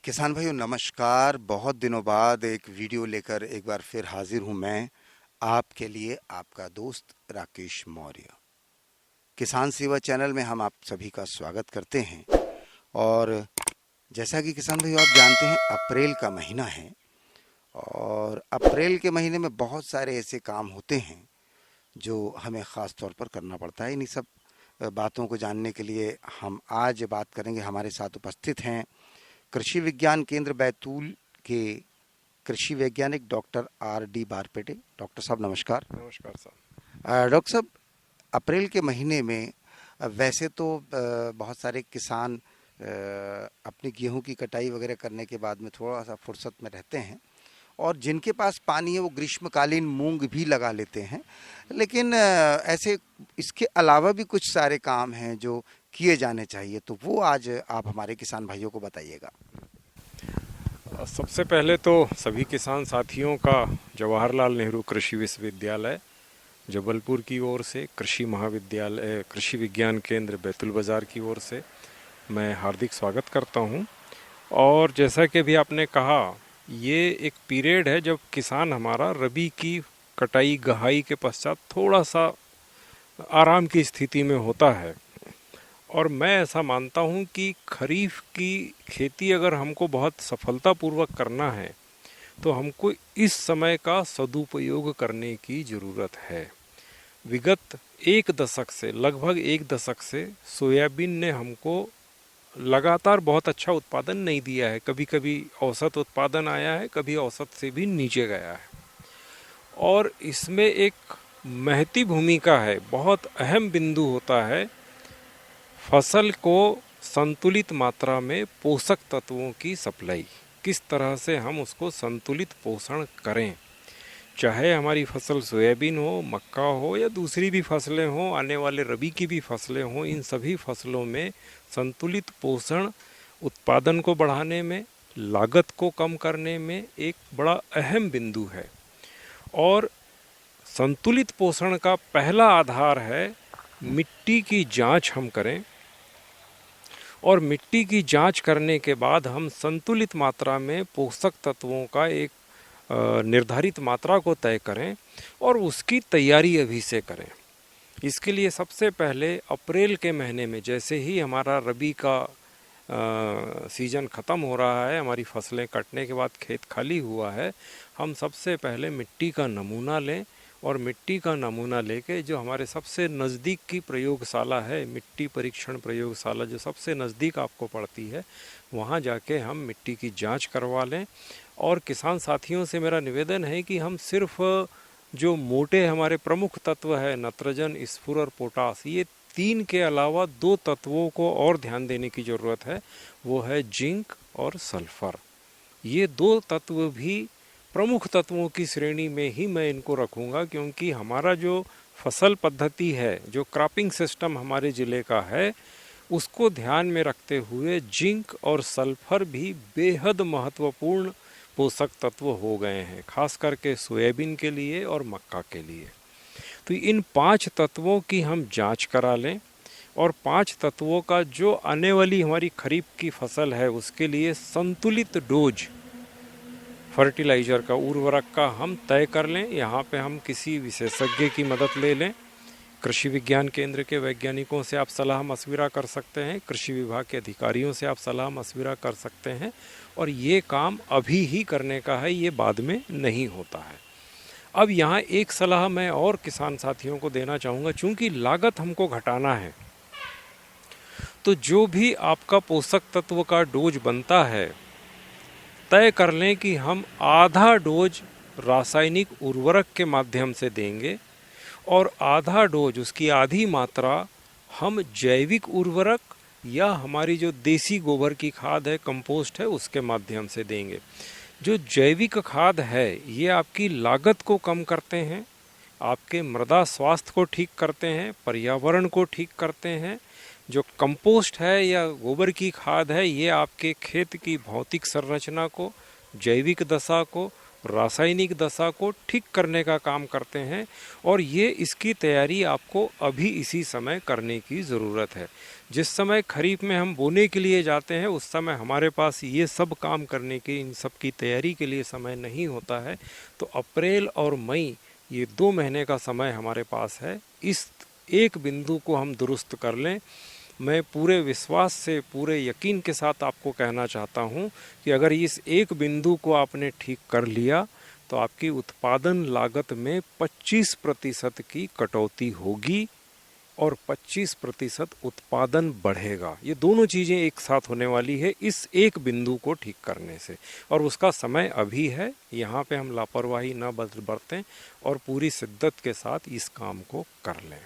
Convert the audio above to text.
किसान भाइयों नमस्कार। बहुत दिनों बाद एक वीडियो लेकर एक बार फिर हाजिर हूं मैं आपके लिए, आपका दोस्त राकेश मौर्य। किसान सेवा चैनल में हम आप सभी का स्वागत करते हैं। और जैसा कि किसान भाइयों आप जानते हैं, अप्रैल का महीना है और अप्रैल के महीने में बहुत सारे ऐसे काम होते हैं जो हमें ख़ास तौर पर करना पड़ता है। इन्हीं सब बातों को जानने के लिए हम आज बात करेंगे। हमारे साथ उपस्थित हैं कृषि विज्ञान केंद्र बैतूल के कृषि वैज्ञानिक डॉक्टर R.D. बारपेटे। डॉक्टर साहब नमस्कार। नमस्कार साहब। डॉक्टर साहब, अप्रैल के महीने में वैसे तो बहुत सारे किसान अपनी गेहूं की कटाई वगैरह करने के बाद में थोड़ा सा फुर्सत में रहते हैं और जिनके पास पानी है वो ग्रीष्मकालीन मूंग भी लगा लेते हैं। लेकिन ऐसे इसके अलावा भी कुछ सारे काम हैं जो किए जाने चाहिए, तो वो आज आप हमारे किसान भाइयों को बताइएगा। सबसे पहले तो सभी किसान साथियों का जवाहरलाल नेहरू कृषि विश्वविद्यालय जबलपुर की ओर से, कृषि महाविद्यालय कृषि विज्ञान केंद्र बैतूल बाज़ार की ओर से मैं हार्दिक स्वागत करता हूं। और जैसा कि भी आपने कहा, ये एक पीरियड है जब किसान हमारा रबी की कटाई गहाई के पश्चात थोड़ा सा आराम की स्थिति में होता है। और मैं ऐसा मानता हूं कि खरीफ की खेती अगर हमको बहुत सफलतापूर्वक करना है तो हमको इस समय का सदुपयोग करने की ज़रूरत है। विगत एक दशक से, लगभग एक दशक से सोयाबीन ने हमको लगातार बहुत अच्छा उत्पादन नहीं दिया है। कभी कभी औसत उत्पादन आया है, कभी औसत से भी नीचे गया है। और इसमें एक महती भूमिका है, बहुत अहम बिंदु होता है फसल को संतुलित मात्रा में पोषक तत्वों की सप्लाई। किस तरह से हम उसको संतुलित पोषण करें, चाहे हमारी फसल सोयाबीन हो, मक्का हो या दूसरी भी फसलें हों, आने वाले रबी की भी फसलें हों, इन सभी फसलों में संतुलित पोषण उत्पादन को बढ़ाने में, लागत को कम करने में एक बड़ा अहम बिंदु है। और संतुलित पोषण का पहला आधार है मिट्टी की जांच हम करें, और मिट्टी की जांच करने के बाद हम संतुलित मात्रा में पोषक तत्वों का एक निर्धारित मात्रा को तय करें और उसकी तैयारी अभी से करें। इसके लिए सबसे पहले अप्रैल के महीने में, जैसे ही हमारा रबी का सीज़न ख़त्म हो रहा है, हमारी फसलें कटने के बाद खेत खाली हुआ है, हम सबसे पहले मिट्टी का नमूना लें। और मिट्टी का नमूना लेके जो हमारे सबसे नज़दीक की प्रयोगशाला है, मिट्टी परीक्षण प्रयोगशाला जो सबसे नज़दीक आपको पड़ती है, वहाँ जाके हम मिट्टी की जांच करवा लें। और किसान साथियों से मेरा निवेदन है कि हम सिर्फ जो मोटे हमारे प्रमुख तत्व है, नत्रजन, स्फुर और पोटास, ये तीन के अलावा दो तत्वों को और ध्यान देने की ज़रूरत है, वो है जिंक और सल्फर। ये दो तत्व भी प्रमुख तत्वों की श्रेणी में ही मैं इनको रखूँगा, क्योंकि हमारा जो फसल पद्धति है, जो क्रॉपिंग सिस्टम हमारे ज़िले का है, उसको ध्यान में रखते हुए जिंक और सल्फर भी बेहद महत्वपूर्ण पोषक तत्व हो गए हैं, खास करके सोयाबीन के लिए और मक्का के लिए। तो इन 5 तत्वों की हम जांच करा लें और 5 तत्वों का जो आने वाली हमारी खरीफ की फसल है उसके लिए संतुलित डोज फर्टिलाइज़र का, उर्वरक का हम तय कर लें। यहाँ पे हम किसी विशेषज्ञ की मदद ले लें। कृषि विज्ञान केंद्र के वैज्ञानिकों से आप सलाह मशविरा कर सकते हैं, कृषि विभाग के अधिकारियों से आप सलाह मशविरा कर सकते हैं। और ये काम अभी ही करने का है, ये बाद में नहीं होता है। अब यहाँ एक सलाह मैं और किसान साथियों को देना चाहूँगा, चूँकि लागत हमको घटाना है, तो जो भी आपका पोषक तत्व का डोज बनता है, तय कर लें कि हम आधा डोज रासायनिक उर्वरक के माध्यम से देंगे और आधा डोज, उसकी आधी मात्रा हम जैविक उर्वरक या हमारी जो देसी गोबर की खाद है, कंपोस्ट है, उसके माध्यम से देंगे। जो जैविक खाद है ये आपकी लागत को कम करते हैं, आपके मृदा स्वास्थ्य को ठीक करते हैं, पर्यावरण को ठीक करते हैं। जो कंपोस्ट है या गोबर की खाद है, ये आपके खेत की भौतिक संरचना को, जैविक दशा को रासायनिक दशा को ठीक करने का काम करते हैं। और ये इसकी तैयारी आपको अभी इसी समय करने की ज़रूरत है। जिस समय खरीफ में हम बोने के लिए जाते हैं उस समय हमारे पास ये सब काम करने की, इन सब की तैयारी के लिए समय नहीं होता है। तो अप्रैल और मई ये 2 महीने का समय हमारे पास है। इस एक बिंदु को हम दुरुस्त कर लें। मैं पूरे विश्वास से, पूरे यकीन के साथ आपको कहना चाहता हूँ कि अगर इस एक बिंदु को आपने ठीक कर लिया तो आपकी उत्पादन लागत में 25% की कटौती होगी और 25% उत्पादन बढ़ेगा। ये दोनों चीज़ें एक साथ होने वाली है इस एक बिंदु को ठीक करने से, और उसका समय अभी है। यहाँ पे हम लापरवाही न बरतें और पूरी शिद्दत के साथ इस काम को कर लें।